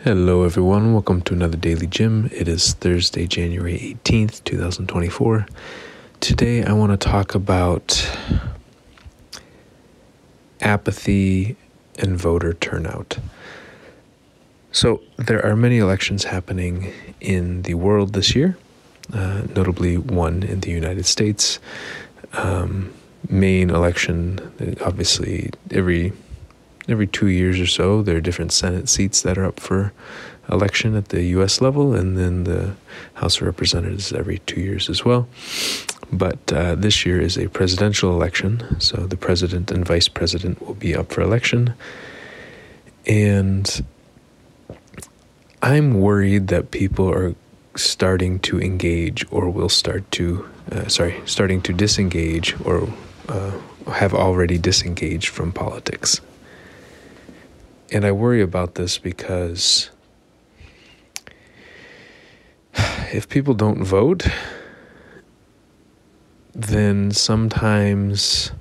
Hello everyone, welcome to another DailyJim. It is Thursday, January 18th, 2024. Today I want to talk about apathy and voter turnout. So there are many elections happening in the world this year, notably one in the United States. Main election, obviously every 2 years or so, there are different Senate seats that are up for election at the U.S. level, and then the House of Representatives every 2 years as well. But this year is a presidential election, so the president and vice president will be up for election. And I'm worried that people are starting to engage or will starting to disengage or have already disengaged from politics. And I worry about this because if people don't vote, then sometimes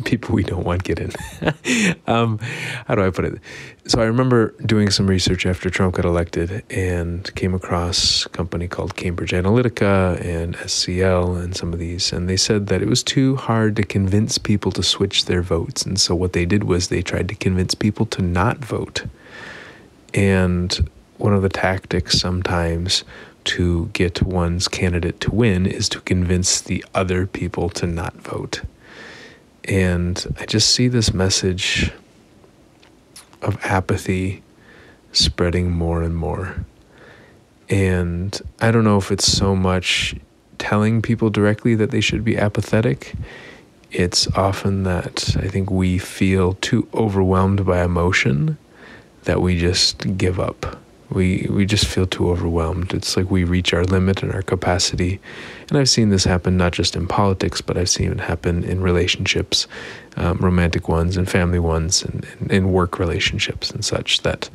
people we don't want get in. How do I put it? So I remember doing some research after Trump got elected and came across a company called Cambridge Analytica and SCL and some of these, and they said that it was too hard to convince people to switch their votes. And so what they did was they tried to convince people to not vote. And one of the tactics sometimes to get one's candidate to win is to convince the other people to not vote. And I just see this message of apathy spreading more and more. And I don't know if it's so much telling people directly that they should be apathetic. It's often that I think we feel too overwhelmed by emotion that we just give up. We just feel too overwhelmed. It's like we reach our limit and our capacity. And I've seen this happen not just in politics, but I've seen it happen in relationships, romantic ones and family ones, and in work relationships and such, that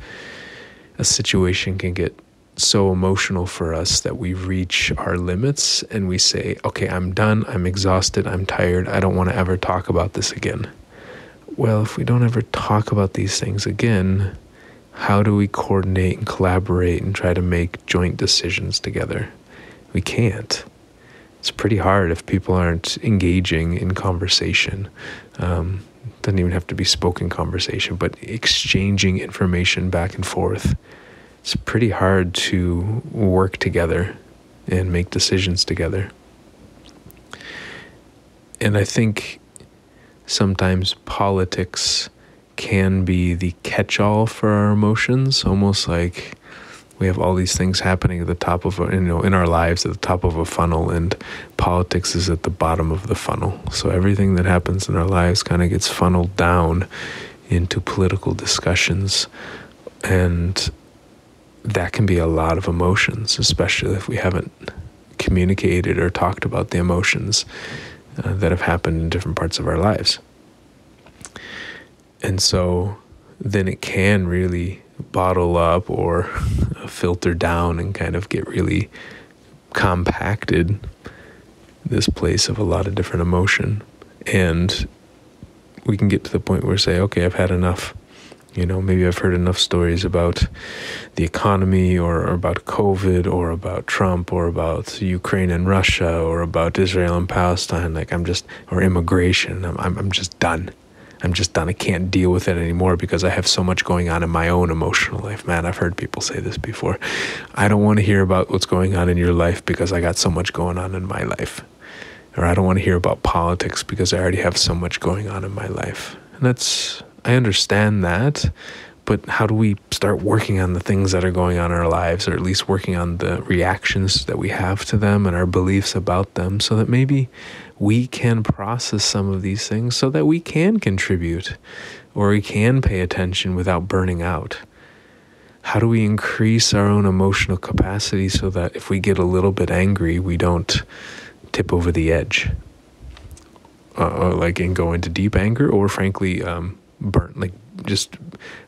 a situation can get so emotional for us that we reach our limits and we say, okay, I'm done, I'm exhausted, I'm tired, I don't want to ever talk about this again. Well, if we don't ever talk about these things again, how do we coordinate and collaborate and try to make joint decisions together? We can't. It's pretty hard if people aren't engaging in conversation. Doesn't even have to be spoken conversation, but exchanging information back and forth. It's pretty hard to work together and make decisions together. And I think sometimes politics can be the catch-all for our emotions, almost like we have all these things happening at the top of in our lives at the top of a funnel, and politics is at the bottom of the funnel. So everything that happens in our lives kind of gets funneled down into political discussions, and that can be a lot of emotions, especially if we haven't communicated or talked about the emotions that have happened in different parts of our lives. And so then it can really bottle up or filter down and kind of get really compacted, this place of a lot of different emotion. And we can get to the point where we say, okay, I've had enough. Maybe I've heard enough stories about the economy or about COVID or about Trump or about Ukraine and Russia or about Israel and Palestine, or immigration. I'm just done. I'm just done. I can't deal with it anymore because I have so much going on in my own emotional life. Man, I've heard people say this before. I don't want to hear about what's going on in your life because I got so much going on in my life. Or I don't want to hear about politics because I already have so much going on in my life. And I understand that, but how do we start working on the things that are going on in our lives, or at least working on the reactions that we have to them and our beliefs about them, so that maybe we can process some of these things so that we can contribute or we can pay attention without burning out? How do we increase our own emotional capacity so that if we get a little bit angry, we don't tip over the edge, and go into deep anger, or frankly, burn, just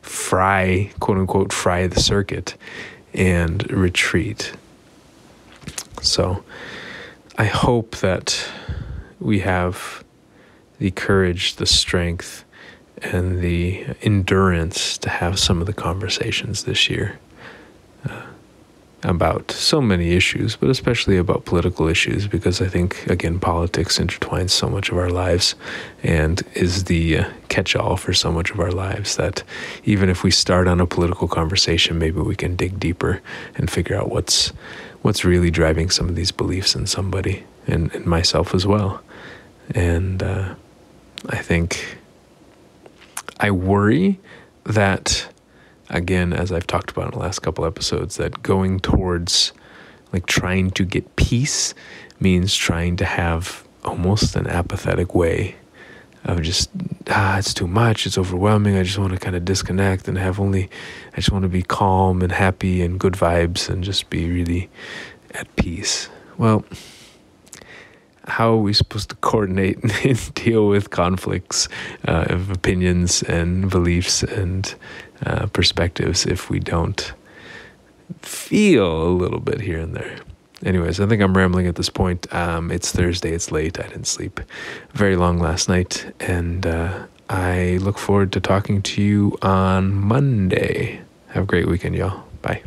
fry, quote unquote, fry the circuit and retreat. So I hope that we have the courage, the strength, and the endurance to have some of the conversations this year about so many issues, but especially about political issues, because I think, again, politics intertwines so much of our lives and is the catch-all for so much of our lives that even if we start on a political conversation, maybe we can dig deeper and figure out what's really driving some of these beliefs in somebody, and myself as well. And I think I worry that, again, as I've talked about in the last couple episodes, that going towards like trying to get peace means trying to have almost an apathetic way of just, it's too much, it's overwhelming, I just want to kind of disconnect and I just want to be calm and happy and good vibes and just be really at peace. Well, how are we supposed to coordinate and deal with conflicts of opinions and beliefs and perspectives if we don't feel a little bit here and there? Anyways, I think I'm rambling at this point. It's Thursday, it's late, I didn't sleep very long last night, and I look forward to talking to you on Monday. Have a great weekend, y'all. Bye.